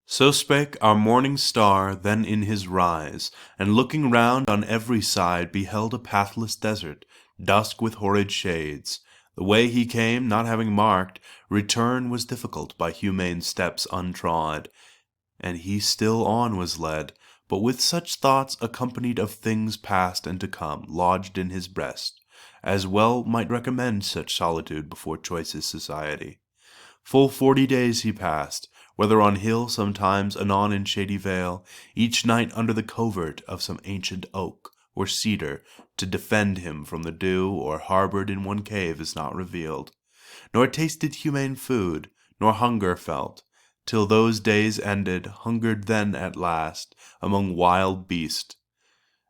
So spake our morning star then in his rise, and looking round on every side beheld a pathless desert, dusk with horrid shades. The way he came not having marked, return was difficult by humane steps untrod, and he still on was led, but with such thoughts accompanied of things past and to come, lodged in his breast, as well might recommend such solitude before choicest society. Full 40 days he passed, whether on hill sometimes, anon in shady vale, each night under the covert of some ancient oak or cedar, to defend him from the dew, or harboured in one cave is not revealed, nor tasted humane food, nor hunger felt, till those days ended, hungered then at last, among wild beasts.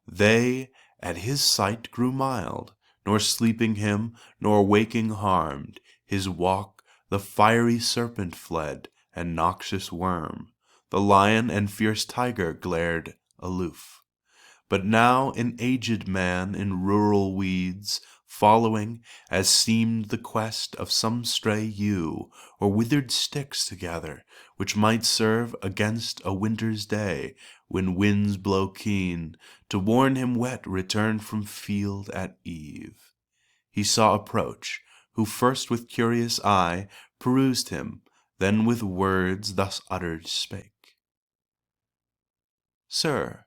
They at his sight grew mild, nor sleeping him, nor waking harmed, his walk the fiery serpent fled, and noxious worm, the lion and fierce tiger glared aloof. But now an aged man in rural weeds, following, as seemed the quest of some stray yew, or withered sticks to gather, which might serve against a winter's day, when winds blow keen, to warn him wet return from field at eve. He saw approach, who first with curious eye perused him, then with words thus uttered spake: Sir,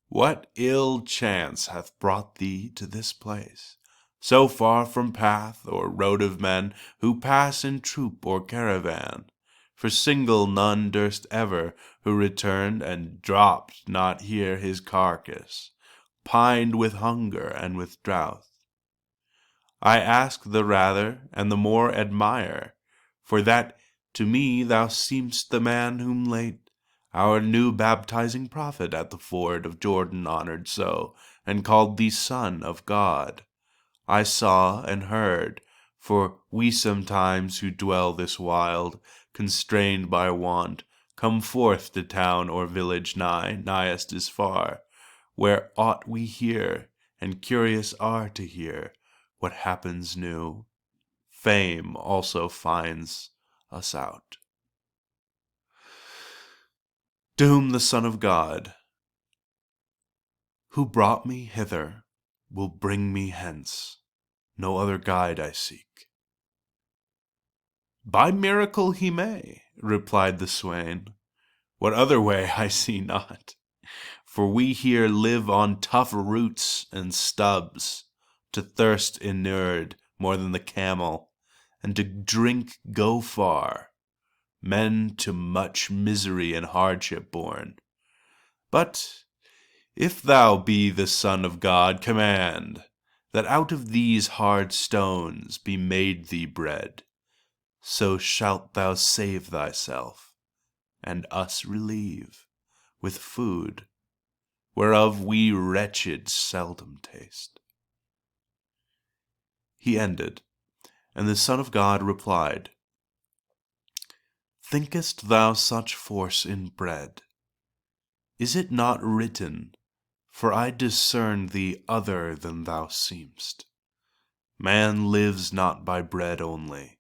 what ill chance hath brought thee to this place, so far from path or road of men who pass in troop or caravan? For single none durst ever, who returned and dropped not here his carcass, pined with hunger and with drouth. I ask the rather, and the more admire, for that to me thou seem'st the man whom late our new baptizing prophet at the ford of Jordan honored so, and called thee Son of God. I saw and heard, for we sometimes who dwell this wild, constrained by want, come forth to town or village nighest is far, where aught we hear, and curious are to hear what happens new. Fame also finds us out. To whom the Son of God: Who brought me hither will bring me hence. No other guide I seek. By miracle he may, replied the swain. What other way I see not. For we here live on tough roots and stubs, to thirst inured more than the camel, and to drink go far, men to much misery and hardship born. But if thou be the Son of God, command that out of these hard stones be made thee bread. So shalt thou save thyself, and us relieve with food, whereof we wretched seldom taste. He ended, and the Son of God replied, Thinkest thou such force in bread? Is it not written, for I discern thee other than thou seem'st? Man lives not by bread only,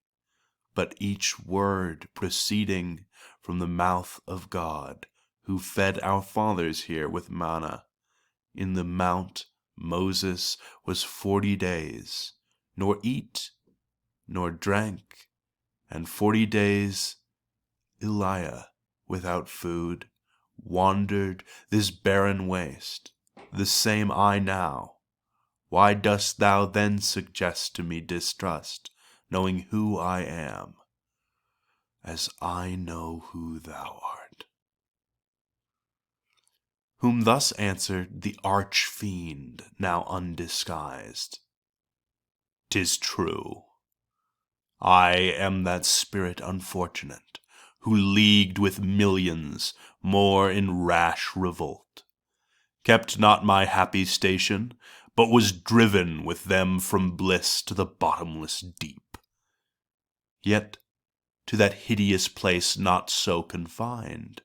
but each word proceeding from the mouth of God, who fed our fathers here with manna. In the mount Moses was 40 days, nor eat, nor drank, and 40 days Eliah, without food, wandered this barren waste, the same I now. Why dost thou then suggest to me distrust, knowing who I am, as I know who thou art? Whom thus answered the arch-fiend, now undisguised: 'Tis true. I am that spirit unfortunate, who leagued with millions more in rash revolt, kept not my happy station, but was driven with them from bliss to the bottomless deep. Yet to that hideous place not so confined,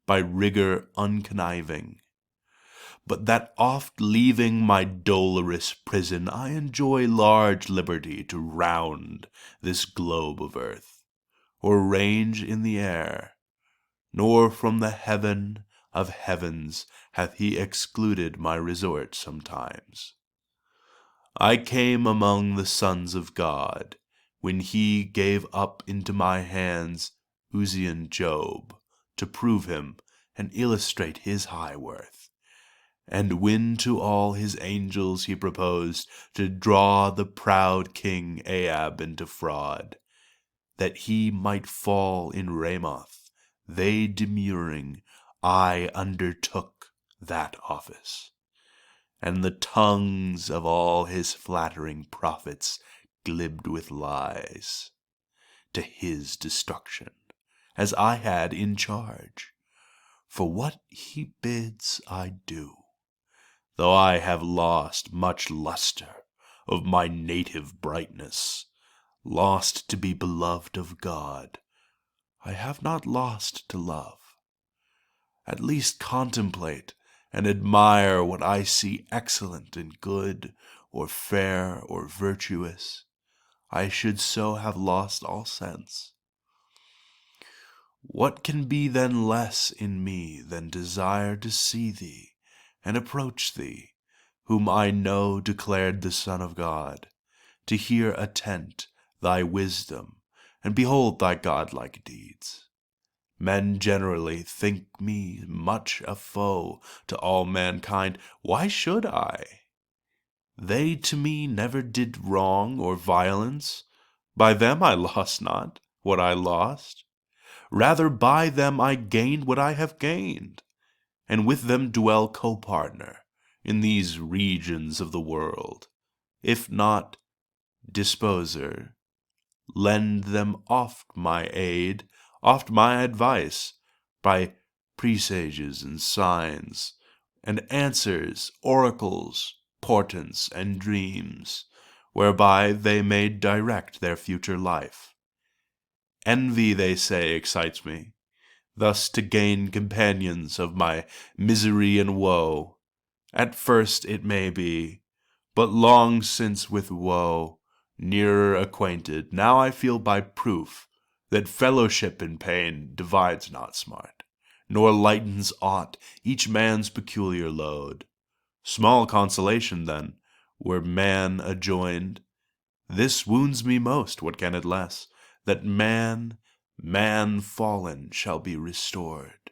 by rigor unconniving, but that oft leaving my dolorous prison, I enjoy large liberty to round this globe of earth, or range in the air, nor from the heaven of heavens hath he excluded my resort sometimes. I came among the sons of God, when he gave up into my hands Uzzian Job, to prove him and illustrate his high worth. And when to all his angels he proposed to draw the proud king Ahab into fraud, that he might fall in Ramoth, they demurring, I undertook that office. And the tongues of all his flattering prophets glibbed with lies, to his destruction, as I had in charge. For what he bids I do, though I have lost much luster of my native brightness, lost to be beloved of God, I have not lost to love. At least contemplate and admire what I see excellent and good, or fair, or virtuous. I should so have lost all sense. What can be then less in me than desire to see thee and approach thee, whom I know declared the Son of God, to hear attent thy wisdom, and behold thy godlike deeds? Men generally think me much a foe to all mankind. Why should I? They to me never did wrong or violence. By them I lost not what I lost. Rather by them I gained what I have gained, and with them dwell co-partner in these regions of the world. If not disposer, lend them oft my aid, oft my advice, by presages and signs, and answers, oracles, portents, and dreams, whereby they may direct their future life. Envy, they say, excites me, thus to gain companions of my misery and woe. At first it may be, but long since with woe nearer acquainted, now I feel by proof that fellowship in pain divides not smart, nor lightens aught each man's peculiar load. Small consolation, then, were man adjoined. This wounds me most, what can it less, that man fallen, shall be restored.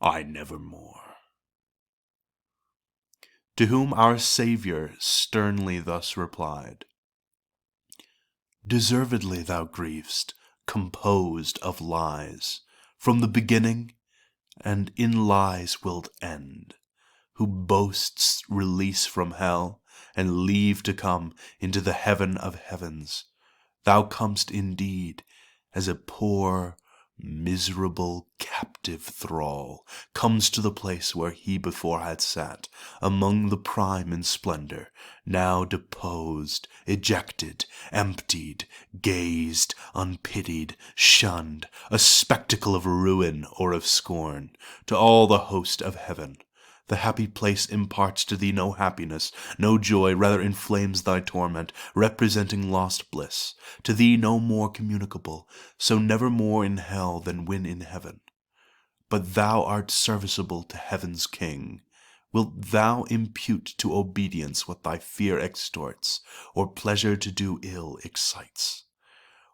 I nevermore. To whom our Saviour sternly thus replied, Deservedly thou grievest, composed of lies, from the beginning, and in lies wilt end, who boasts release from hell, and leave to come into the heaven of heavens. Thou comest indeed as a poor, miserable, captive thrall comes to the place where he before had sat, among the prime in splendor, now deposed, ejected, emptied, gazed, unpitied, shunned, a spectacle of ruin or of scorn, to all the host of heaven. The happy place imparts to thee no happiness, no joy, rather inflames thy torment, representing lost bliss. To thee no more communicable, so never more in hell than when in heaven. But thou art serviceable to heaven's King. Wilt thou impute to obedience what thy fear extorts, or pleasure to do ill excites?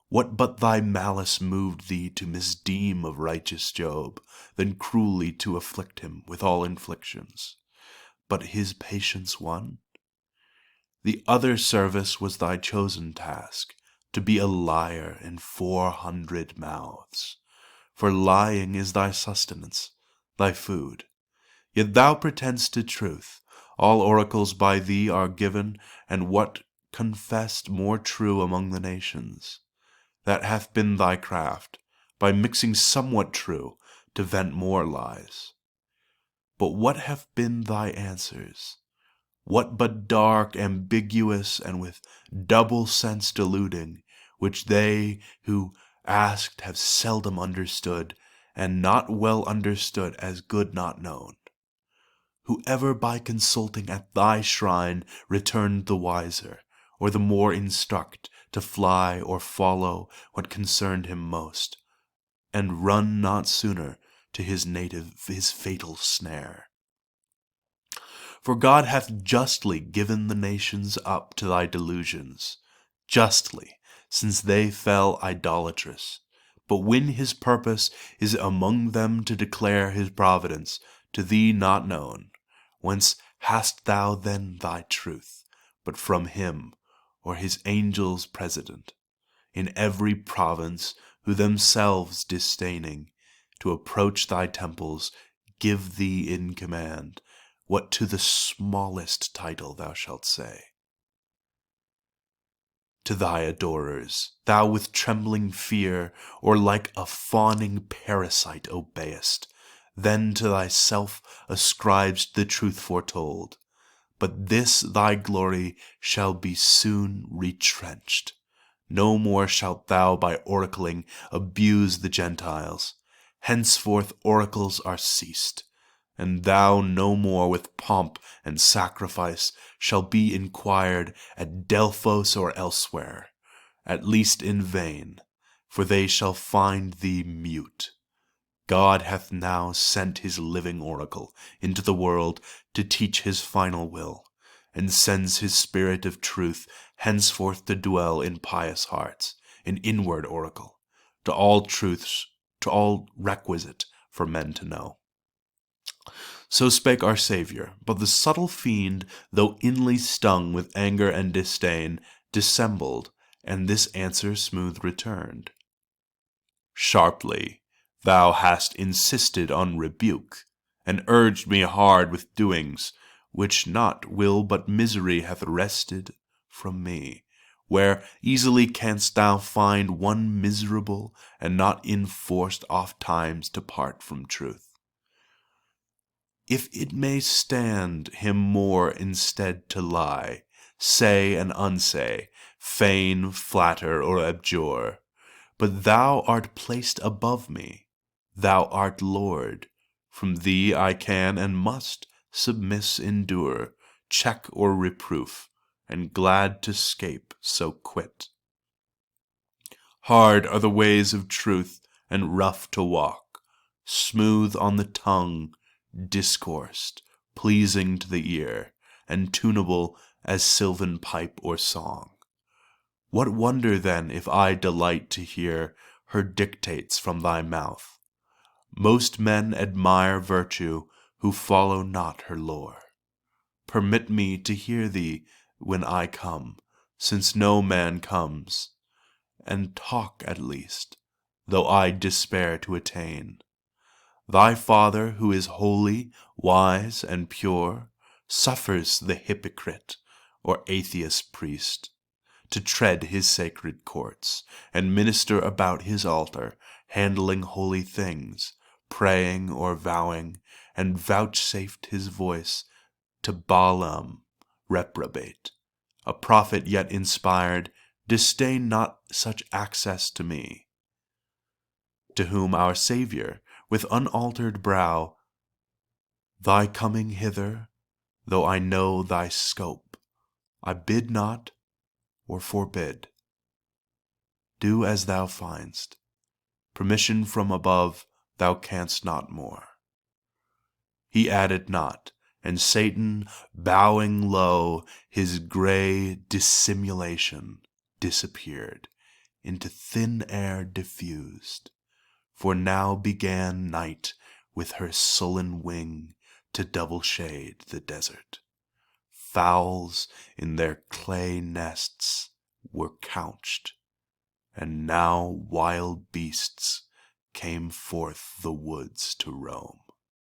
What but thy malice moved thee to misdeem of righteous Job, than cruelly to afflict him with all inflictions? But his patience won? The other service was thy chosen task, to be a liar in 400 mouths. For lying is thy sustenance, thy food. Yet thou pretend'st to truth. All oracles by thee are given, and what confessed more true among the nations? That hath been thy craft, by mixing somewhat true, to vent more lies. But what have been thy answers? What but dark, ambiguous, and with double sense deluding, which they who asked have seldom understood, and not well understood as good not known? Whoever by consulting at thy shrine returned the wiser, or the more instruct, to fly or follow what concerned him most, and run not sooner to his fatal snare. For God hath justly given the nations up to thy delusions, justly, since they fell idolatrous. But when his purpose is among them to declare his providence, to thee not known, whence hast thou then thy truth, but from him, or his angels president, in every province, who themselves disdaining to approach thy temples, give thee in command what to the smallest title thou shalt say. To thy adorers thou with trembling fear, or like a fawning parasite obeyest, then to thyself ascribest the truth foretold. But this thy glory shall be soon retrenched. No more shalt thou by oracling abuse the Gentiles. Henceforth oracles are ceased, and thou no more with pomp and sacrifice shall be inquired at Delphos or elsewhere, at least in vain, for they shall find thee mute. God hath now sent his living oracle into the world to teach his final will, and sends his spirit of truth henceforth to dwell in pious hearts, an inward oracle, to all truths, to all requisite for men to know. So spake our Saviour, but the subtle fiend, though inly stung with anger and disdain, dissembled, and this answer smooth returned. Sharply thou hast insisted on rebuke, and urged me hard with doings, which not will but misery hath wrested from me, where easily canst thou find one miserable, and not enforced oft times to part from truth. If it may stand him more instead to lie, say and unsay, feign, flatter, or abjure. But thou art placed above me, thou art Lord. From thee I can and must submiss endure, check or reproof, and glad to scape so quit. Hard are the ways of truth, and rough to walk, smooth on the tongue, discoursed, pleasing to the ear, and tunable as sylvan pipe or song. What wonder then if I delight to hear her dictates from thy mouth? Most men admire virtue who follow not her lore. Permit me to hear thee when I come, since no man comes, and talk at least, though I despair to attain. Thy Father, who is holy, wise, and pure, suffers the hypocrite or atheist priest to tread his sacred courts, and minister about his altar, handling holy things, praying or vowing, and vouchsafed his voice to Balaam reprobate, a prophet yet inspired, disdain not such access to me, to whom our Saviour, with unaltered brow, thy coming hither, though I know thy scope, I bid not or forbid. Do as thou find'st. Permission from above thou canst not more. He added not, and Satan, bowing low, his grey dissimulation disappeared, into thin air diffused. For now began night with her sullen wing to double shade the desert. Fowls in their clay nests were couched, and now wild beasts came forth the woods to roam.